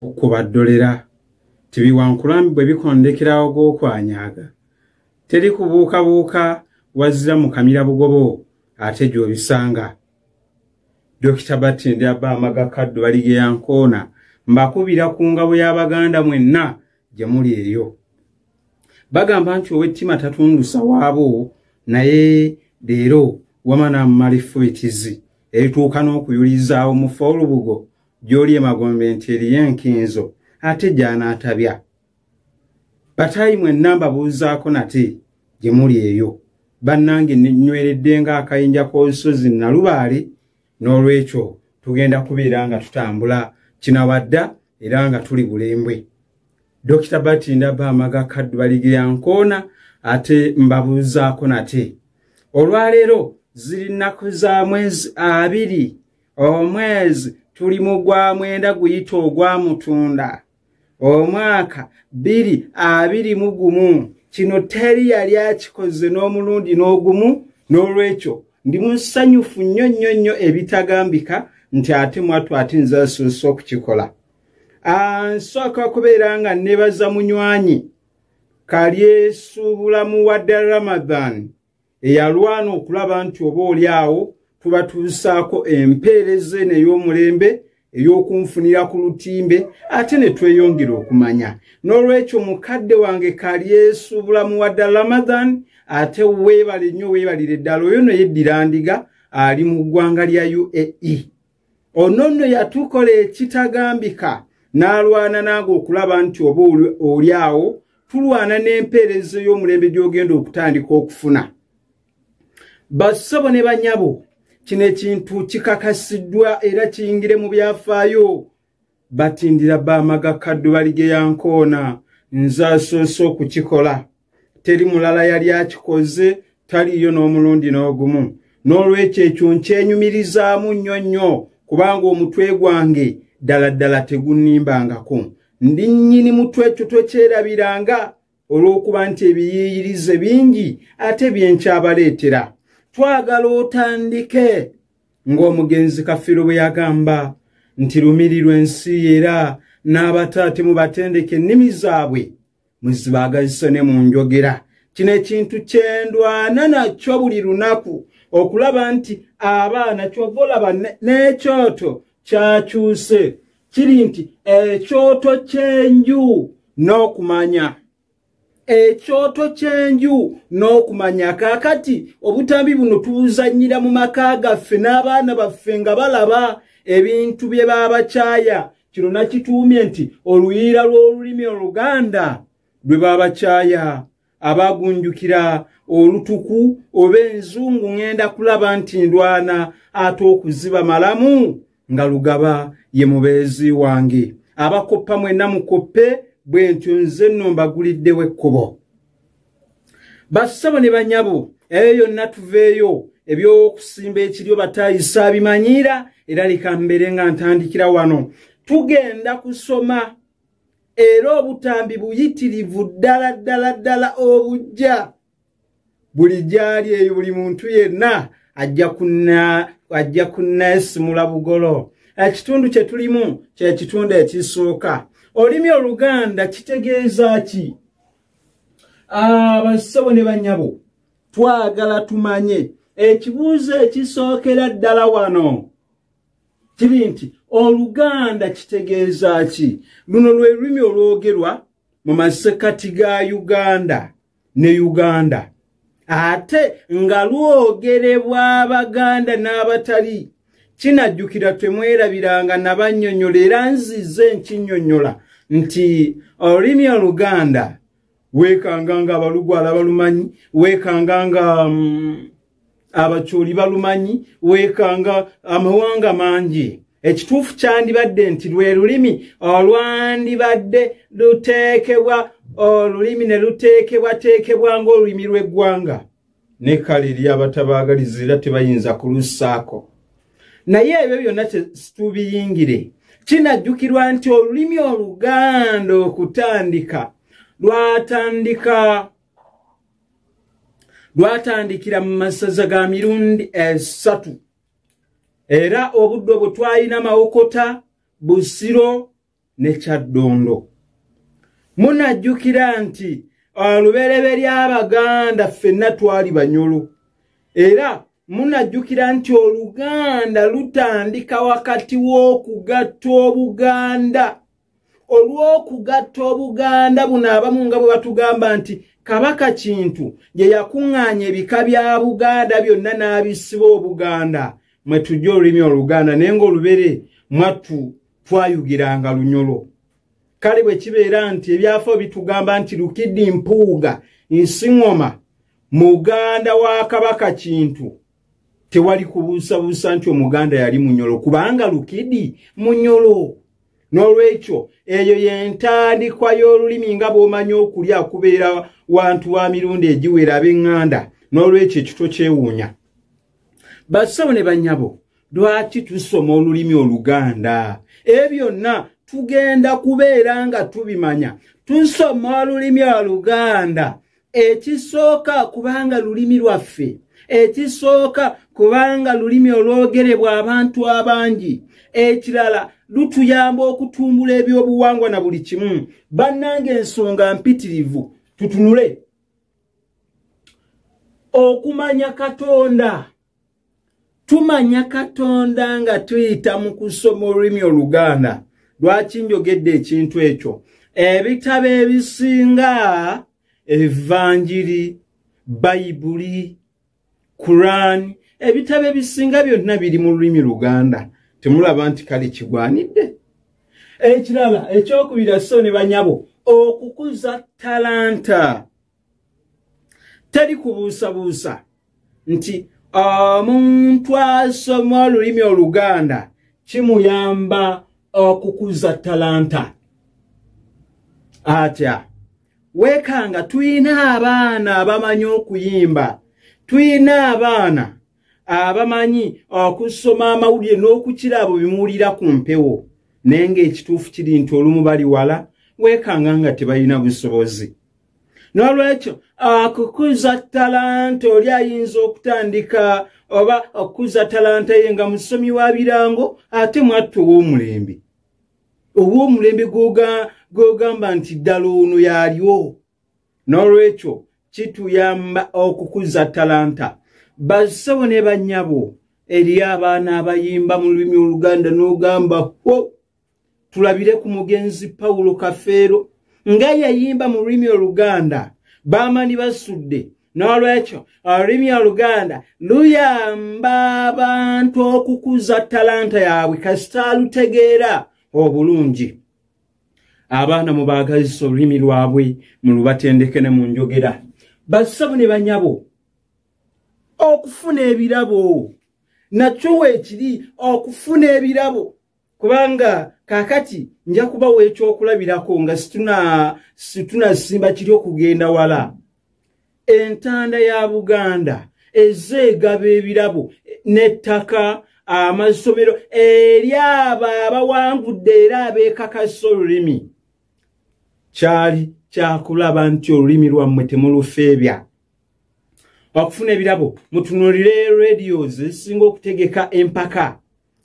okubaddolera tibiwankulambi bwe bikondekerawo gw'okwanyaga teri kubuukabuuka wazira mu kamira bugobo ate gy'obisanga. Dr. Batinde Abamaga Kaddu Baligeya Nkoona mbakubira ku ngabo y'Abaganda mwenna gye muli eyo. Bagamba nti ow'ettima tatundusa waabo naye leero wamana mmalifu etizi erituuka n'okuyulizaawo mu Olubugo gy'oli emagombe nti eriyo enkinzo ate gy'anaatabya. Batayi mwenna mbabuuzaako nate gye muli eyo. Bannange nnyweredde ng'akayinja k'olusozi Nalubaale n'olwekyo tugenda kubeera nga tutambula kinawadda era nga tuli bulembwe. Dr. Batinde Abamaga Kaddu Baligeya Nkoona ate mbabuuzaako nate. Olwaleero ziri nnaku za mwezi 2 omwezi tuli mu gwa mwenda guyita ogwa Mutunda omwaka 2021 kino teri yali akikoze n'omulundi n'ogumu n'olwekyo ndi musanyufu nnyo ebitagambika nti ate mwatu ate nzasuusa okukikola. Nsooka kubeera nga nebaza munywanyi Kalyesuubulamu wadde Ramadan eyalwana okulaba nti oba oli awo tubatuusaako empeereza n'ey'omulembe ey'okunfunira ku lutimbe ate ne tweyongera okumanya. N'olwekyo mukadde wange Kalyesuubulamu wadde Ramadan ate weebale nnyo weebalire ddala oyo no yeddira ndiga ali mu ggwanga lya UAE. Ono nno yatukola ekitagambika n'alwana nange okulaba nti oba oli awo tulwana n'empeereza y'omulembe gy'ogenda okutandika okufuna. Bassabo ne banyabo kino ekintu kikakasiddwa era kiyingire mu byafaayo. Batindira Abamaga Kaddu Baligeya Nkoona nze asoose okukikola. Teri mulala yali akikoze taliyo n'omulundi n'ogumu. N'olwekyo ekyo nkyenyumirizaamu nnyo kubanga omutwe gwange ddala tegunnimbangako. Ndi nnyini mutwe ekyo tokyerabiranga olw'okuba nti ebiyiyirize bingi ate byenkyabaleetera. Twagala otandike ng'omugenzi Kafiro bwe yagamba nti lumirirwa ensi era n'abataate mubatendeke ennimi zaabwe muzibaagazise ne mu njogera. Kino ekintu kyendwana nakyo buli lunaku okulaba nti abaana kyova olaba n'ekyoto kyakyuse kiri nti ekyoto ky'enju n'okumanya. Ekyoto ky'enju n'okumanya. Kaakati obutambi buno tubuzannyira mu maka gaffe n'abaana baffe nga balaba ebintu bye baabakyaya. Kino nakituumye nti oluyiira lw'olulimi Oluganda lwe baabakyaya abagunjukira olutuku oba enzungu ngenda kulaba nti ndwana ate okuziba malamu nga Lugaba ye mubeezi wange. Abakoppa mwenna mukoppe bwe ntyo nze nno mbaguliddewo ekkubo. Bassabo ne banyabo eyo yonna tuveeyo eby'okusimba ekiryo bataayisa abimanyiira era leka mbeere nga ntandikira wano. Tugenda kusoma era obutambi buyitirivu ddala obujja. Buli gyali eyo buli muntu yenna ajja kunneesimula bugolo. Ekitundu kye tulimu kye kitundu ekisooka. Olulimi Oluganda kitegeeza ki? Bassabo ne banyabo twagala tumanye ekibuuzo ekisookera ddala wano kiri nti Oluganda kitegeeza ki? Luno lwe lulimi olwogerwa mu masekati ga Uganda ne Uganda ate nga lwogerebwa Abaganda n'abatali. Kinajjukira temwerabiranga nabannyonnyola era nzize nkinnyonnyola nti olulimi Oluganda weekanganga Abalugwala balumanyi, weekanganga Abakyoli balumanyi, weekanga amawanga mangi. Ekituufu kyandibadde nti lwe lulimi olwandibadde luteekebwa olulimi ne luteekebwa ng'olulimi lw'eggwanga. Ne kale eri abatabaagaliza era tebayinza kulussaako. Naye ebyo byonna tubiyingire. Kinajjukirwa nti olulimi Oluganda okutandika lwatandikira mu masaza ga mirundi 3 era obudde bwe twalina Mawokota, Busiro, ne Kyaddondo. Munajjukira nti olubereberye Abaganda ffenna twali Banyolo. Era munajjukira nti Oluganda lutandika wakati w'okugatta Obuganda. Olw'okugatta Obuganda buno abamu nga bwe batugamba nti Kabaka Kintu gye yakuŋŋaanya ebika bya Buganda byonna n'abisiba Obuganda. Mwe tujja olulimi Oluganda naye ng'olubere mwattu twayugiranga Lunyolo. Kale bwe kibeera nti ebyafo bitugamba nti Lukidi Mpuuga Nsiŋŋoma Muganda wa Kabaka Kintu, tewali kubuusabuusa nti Omuganda yali Munyolo kubanga Lukidi Munyolo. N'olwekyo eyo y'entandikwa y'olulimi nga bw'omanyi okulya kubeera wantu wa mirundi egiwera ab'eŋŋanda. N'olwekyo ekito kyewuunya. Bassebo ne bannyabo, lwaki tusoma olulimi Oluganda? Byonna tugenda kubeera nga tubimanya. Tusoma olulimi Oluganda. Ekisooka kubanga lulimi lwaffe. Ekisooka kubanga lulimi olwogerebwa abantu abangi. Ekirala lutuyamba okutumbula ebyobuwangwa na buli kimu. Bannange ensonga mpitirivu tutunule. Okumanya Katonda. Tumanya Katonda nga tuyita mu kusoma olulimi Oluganda. Lwaki njogedde ekintu ekyo? Ebitabo ebisinga Evanjiri, Bayibuli, Quran, ebitabo ebisinga byonna biri mu lulimi Luganda. Temulaba nti kale kigwanidde. Ekirala ekyokubira so ne banyabo, okukuza talanta. Teri kubuusabuusa nti omuntu asoma olulimi Oluganda kimuyamba okukuza talanta. Atya wekanga tuyina abaana abamanyi okuyimba, tuyina abaana abamanyi okusoma amawulire n'okukira abo bimuwulira ku mpewo, naye ng'ekituufu kiri nti olumu bali wala, wekanga nga tebalina busobozi. N'olwekyo okukuza talanta, oli ayinza okutandika oba okukuza talanta ye nga musomi wa birango ate mwattu ow'omulembe. Ow'omulembe gogamba nti ddala ono yaliwo. N'olwekyo kituyamba okukuza talanta. Bassebo ne bannyabo, eri abaana abayimba mu lulimi Oluganda n'ogamba tulabire ku mugenzi Paulo Kafeero nga yayimba mu lulimi Oluganda, baamani basudde. N'olwekyo olulimi Oluganda luyamba abantu okukuza talanta yaabwe kasita alutegeera obulungi. Abaana mubaagazisa olulimi lwabwe mulubatendeke ne mu njogera. Bassebo ne bannyabo, okufuna ebirabo nakyo weekiri, okufuna ebirabo, kubanga kakati nja kubawa ekyokulabirako nga situnasimba kiri okugenda wala. Entanda ya Buganda ezeegaba ebirabo n'ettaka, amasomero eri abo abawangudde era abeekakasa olulimi. Kyali kyakulaba nti olulimi lwammwe temulufeebya. Okufuna ebirabo, mutunulire radios ezisinga okutegeka empaka,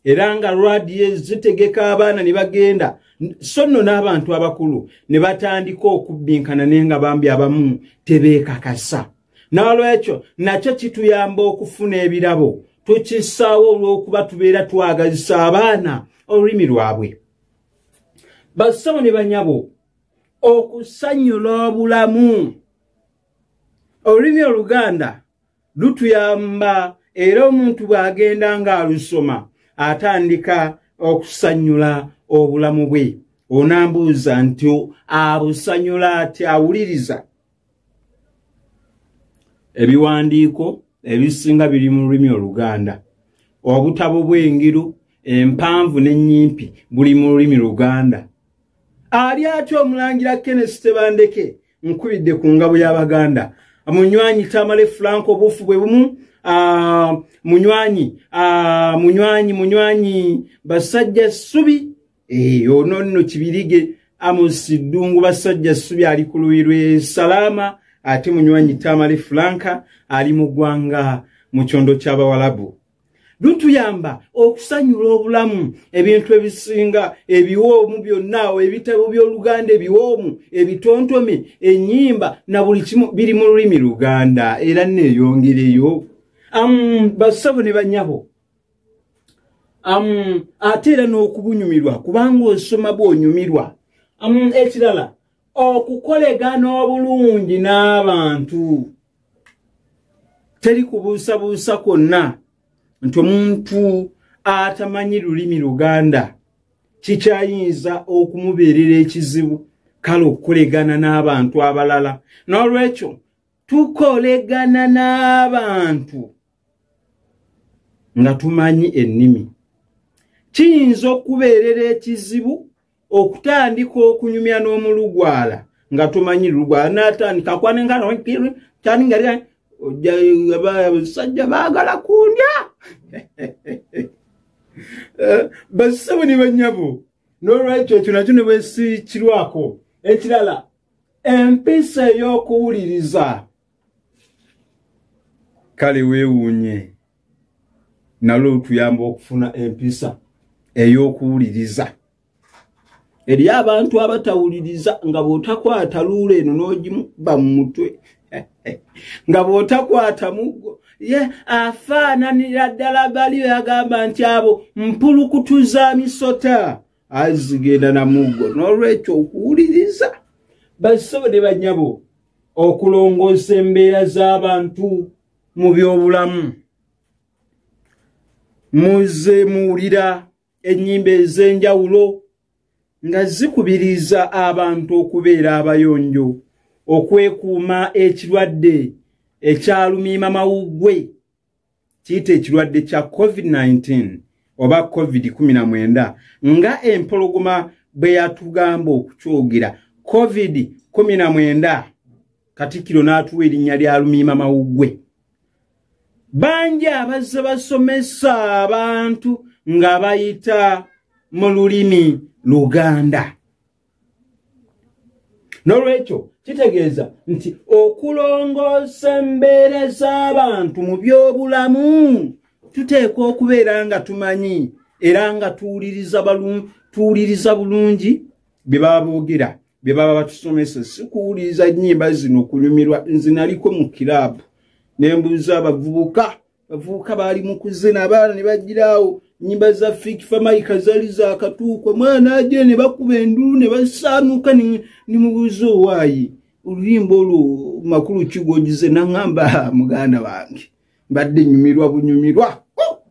era nga radio zitegeka abaana ne bagenda, so nno n'abantu abakulu ne batandika okubbinkana naye nga bambi abamu tebeekakasa. N'olwekyo nakyo kituyamba okufuna ebirabo. Tukissaawo olw'okuba tubeera twagazisa abaana olulimi lwabwe. Bassebo ne bannyabo, okusanyula obulamu. Olulimi Oluganda lutuyamba era omuntu bw'agenda ng'alusoma atandika okusanyula obulamu bwe. Onambuuza nti abusanyula ati awuliriza. Ebiwandiiko ebisinga biri mu lulimi Oluganda. Obutabo bw'engiro empanvu n'ennyimpi buli mu lulimi Luganda. Ali ate Omulangira Kenneth Tebandeke nkubidde ku ngabo y'Abaganda. Munywanyi Tamale Franco bufu bwe bumu, munywanyi Basajja Ssubi, ono nno Kibirige Amos Ddungu Basajja Ssubi ali ku luyi Salama, ate munywanyi Tamale Franca ali mu ggwanga mu kyondo ky'Abawalabu. lutuyamba okusanyula obulamu ebintu ebisinga ebiwoomu byonna ebitabo by'Oluganda ebiwoomu ebitontome ennyimba na buli kimu biri mu lulimi Luganda era neeyongereyo bassabo ne bannyabo ate era n'okubunyumirwa kubanga osoma bw'onyumirwa ekirala okukolegana obulungi n'abantu teri kubuusabuusa kwonna nti omuntu atamanyi lulimi Luganda kikyayinza okumubeerera ekizibu kale okukolegana n'abantu abalala n'olwekyo tukolegana n'abantu nga tumanyi ennimi kiyinza okubeerera ekizibu okutandika okunyumya n'omulugwala nga tumanyi Lugwala n'atandika akwanengana kyaningalira abasajja baagala kundya bassabo ne bannyabo n'olwekyo ekyo nakyo ne bwesikirwako ekirala empisa ey'okuwuliriza kale weewuunye nalwo lutuyamba okufuna empisa ey'okuwuliriza eri abantu abatawuliriza nga bw'otakwata luula eno n'ogimuba mu mutwe nga bw'otakwata muggo ye afaananira ddala bali yagamba nti abo mpulukutuza misota azigenda na muggo n'olwekyo okuwuliriza bassabo ne bannyabo okulongoosa embeera z'abantu mu by'obulamu muze muwulira ennyimba ez'enjawulo nga zikubiriza abantu okubeera abayonjo okwekuuma ekirwadde ekyalumiima mawuggwe kiyita ekirwadde kya COVID-19 oba COVID-19 nga empologoma bwe yatugamba okukyogera COVID-19 Katikkiro n'atuwa erinnya lya lumiima mawuggwe bangi abazze basomesa abantu nga bayita mu lulimi Luganda n'olwekyo kitegeeza nti okulongoosa embeera z'abantu mu by'obulamu tuteekwa okubeera nga tumanyi era nga tuwuliriza bulungi bye baba boogera bye baba batusomesa si kuwuliriza nnyimba zino kunyumirwa nze naliko mu kiraabu ne mbuuza abavubuka baali mu kuzina abaana ne bagiraawo nyimba za Fiki Famayika zali za katuuko mwana aje ne bakuba endulu ne basaanuka ni mubuuza owaayi oluyimba olwo makulu kigogize nangamba muganda wange mbadde nyumirwa bunyumirwa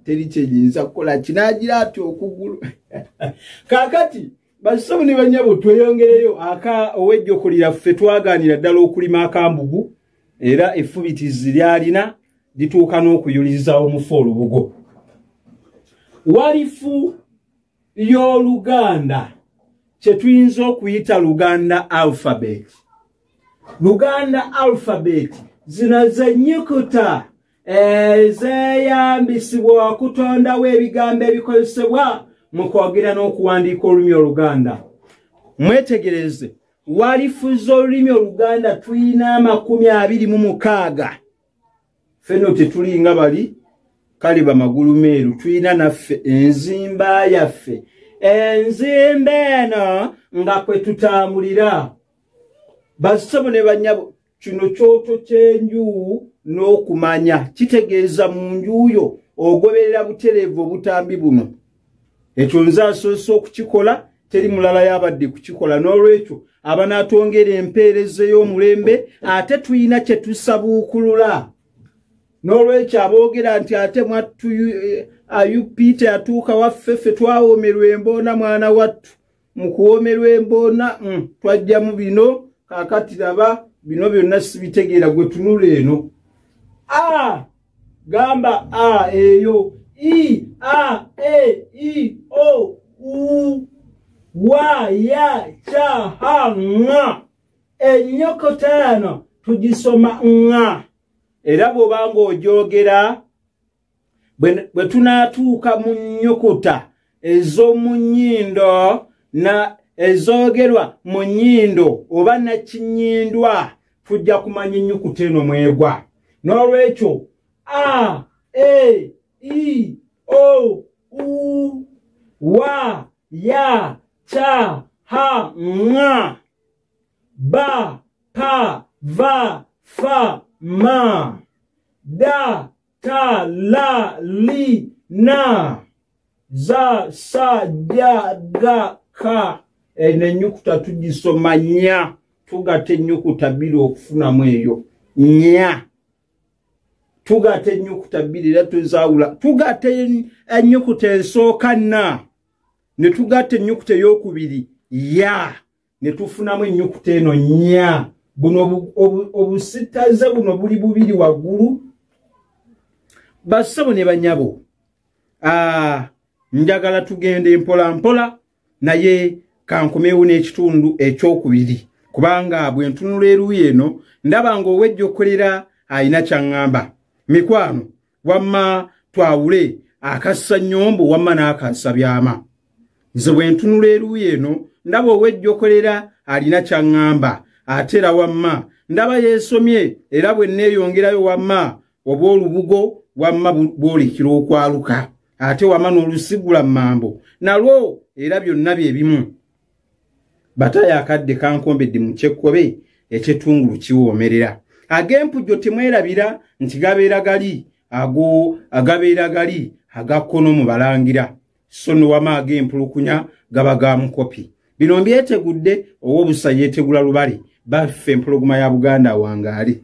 teri kyeyinza kukola kinagira ati okugulu kakati bassabo ne bannyabo tweyongereyo aka owejjoko lyaffe twaganira ddala okulima akambugu era effubitizi lyalina lituuka n'okuyuliza omufu olubugo walifu y'Oluganda kye tuyinza okuyita Luganda alphabet. Luganda alphabet zino ze nnyukuta ezeyambisibwa okutondawo ebigambo ebikozesebwa mu kwogera n'okuwandiika olulimi Oluganda. Mwetegereze walifu z'olulimi Oluganda tuyina 26. Feno tetulinga bali kaliba magulu meeru tuyina naffe enzimba yaffe enzimba eno nga kwe tutambulira bassabo ne bannyabo kino kyoto ky'enju n'okumanya kitegeeza mu njuyo ogoberera butereevu obutambi buno ekyo nze asoose okukikola teri mulala yabadde kukikola n'olwekyo abanaatwongera empeereza y'omulembe ate tuyina kye tusabuukulula n'olwekyo aboogera nti ate mwattu ayupite atuuka waffe ffe twawoomerwa emboona mwana wattu mu kuwoomerwa emboona twajja mu bino kaakati raba bino byonna sibitegeera gwe tunula eno gamba eyo I E O U wa ya cha ha nga ennyokota eno tugisoma nga era bw'obanga ogyogera bwe tunaatuuka mu nnyukuta ez'omu nnyindo na ezoogerwa mu nnyindo oba nakinnyindwa tujja kumanya ennyukuta eno mwegwa n'olwekyo A E I o u wa ya cha ha nga ba pa va fa ma da ta la li na za sa ja ga ka enyukuta tugisoma nya tugate nyukuta bili okufunamu eyo nya tugate nyukuta bili latuzawula tugate enyukuta esooka na ne tugate nyukuta eyokubiri ya ne tufunamu enyukuta eno nya buno obusitaze buno buli bubiri waggulu basabo ne banyabo njagala tugende mpola mpola naye kankomewo n'ekitundu ekyokubiri kubanga bwe ntunula eruuyi eno ndaba ng'owejja okolera ayina kyaŋŋamba mikwano wamma twawule akassa nnyombo wamma n'akassa byama nze bwe ntunula eruuyi eno ndaba owejja okolera alina kyaŋŋamba ate era wamma ndaba yeesomye era bwe nneeyongerayo wamma oba olubugo wamma bw'olikira okwaluka ate wamma n'olusigula mambo nalwo era byonna bye bimu bataya akadde kankombedde mu kyekkobe ekyetungulu kiwoomerera ag'empujjo temwerabira nti gabeera gali agabeera gali agakkono mu balangira so ne wamma ag'empulukunya gaba ga mukopi bino mbyetegudde ow'obusa yeetegula lubale baffe empologoma ya Buganda wangaali